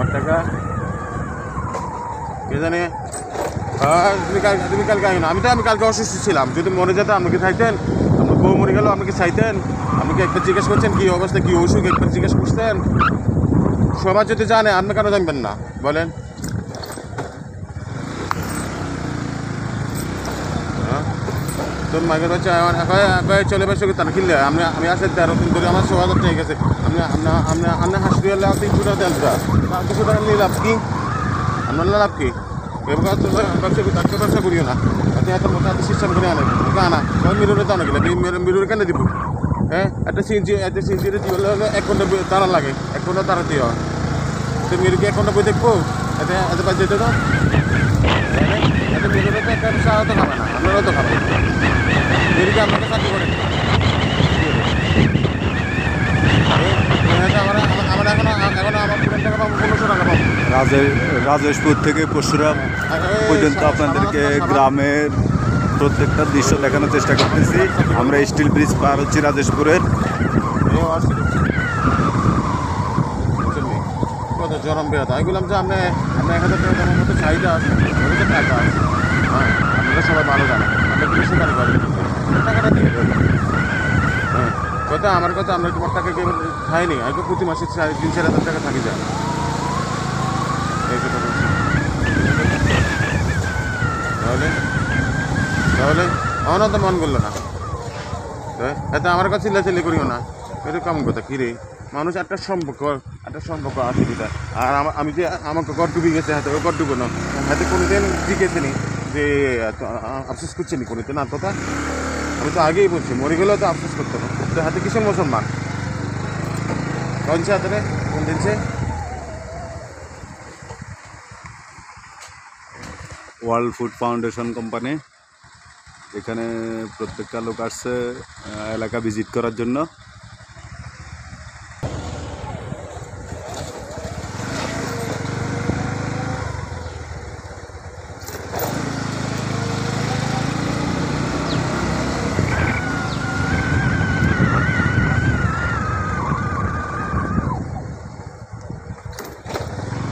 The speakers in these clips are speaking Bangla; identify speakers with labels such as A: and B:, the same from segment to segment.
A: আমার টাকা কে জানে। তুমি কালকে আইন। আমি কালকে অসুস্থ ছিলাম। যদি মরে যেত আপনি কি চাইতেন? আপনার বউ মরে গেল আপনি কি চাইতেন? আপনি কি একবার জিজ্ঞেস করছেন কী অবস্থা, কী অসুখ, একবার জিজ্ঞেস করছেন? সবাই যদি জানে আপনি কেন জানবেন না বলেন? তোর মাইকের বাচ্চা চলে বেসে তার কিনলে আমি আসে 13 দিন ধরে আমার 6,000 টাকা গেছে। আপনি হাসপাতালে 300 টাকা দেন, 200 টাকা নিয়ে লাভ কি? আপনার লাভ কি? এবার ব্যবসা করিও না। আপনি এত মতো এত সিস্টেম করে আনেন আনা মিররে দাও না গেলে মিররে কেন দিব? হ্যাঁ, একটা সিনজিরে হলো 1 ঘন্টা তারা লাগে, 1 ঘন্টা তারা দিও। তো মিরুকে 1 ঘন্টা বই দেখবো এত বাজ যেত তো এত মিররে তো একটা তো খাবে না, আপনারাও তো খাবেন। মিরুকে আপনাকে চাকরি করেন আমার এখন আমার পুরান টাকা পাবো 1500 টাকা পাবো।
B: রাজেশপুর থেকে পরশুরাম পর্যন্ত আপনাদেরকে গ্রামের প্রত্যেকটা দৃশ্য দেখানোর চেষ্টা করতেছি। আমরা স্টিল ব্রিজ পার হচ্ছি রাজেশপুরের।
A: কত জরম বেরোত আমি বললাম যে আপনি 1000 টাকা আমার মতো চাহিদা আছে, টাকা আছে। হ্যাঁ, আপনারা সবাই ভালো জানেন। আপনি কি বেশি গাড়ি পাবেন টাকাটা দিয়ে দেবেন। হ্যাঁ, কথা আমার কথা আমরা তোমার টাকা খাইনি। আমি প্রতি মাসে 3-4 হাজার টাকা থাকি যায়। এই কথা বলছি। তাহলে আমারও তো মন করলো না। এতে আমার কাছে চিল্লাচিল্লি করিও না। এটা কেমন কথা কী রে? মানুষ একটা সম্পর্ক আছে দুটা। আর আমি যে আমাকে গড় ডুবে গেছে হাতে, ওই গড় ডুবো না হাতে কোনোদিন জিজ্ঞেসিনি যে আফসোস করছেনি কোনোদিন। আর কথা আমি তো আগেই বলছি মরে গেলেও তো আফসোস করতো না। তো হাতে কিসের মুসলমান কনছে হাতে কোন দিনছে?
B: World food foundation company. এখানে প্রত্যেকটা লোক আসছে এলাকা ভিজিট করার জন্য।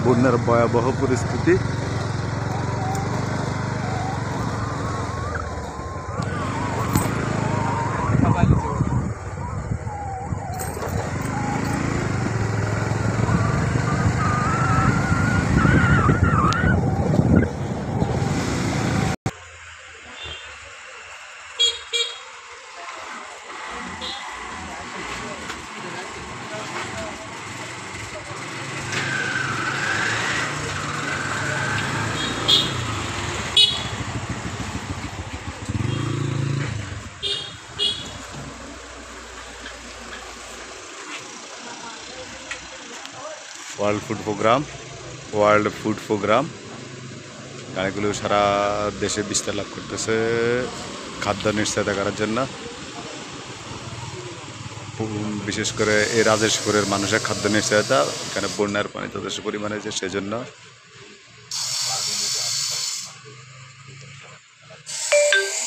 B: বন্যার ভয়াবহ পরিস্থিতি। ওয়ার্ল্ড ফুড প্রোগ্রাম গাড়িগুলো সারা দেশে বিস্তার লাভ করতেছে খাদ্য নিশ্চয়তা করার জন্য। বিশেষ করে এই রাজেশপুরের মানুষের খাদ্য নিশ্চয়তা, এখানে বন্যার পানি যথেষ্ট পরিমাণে হয়েছে সেজন্য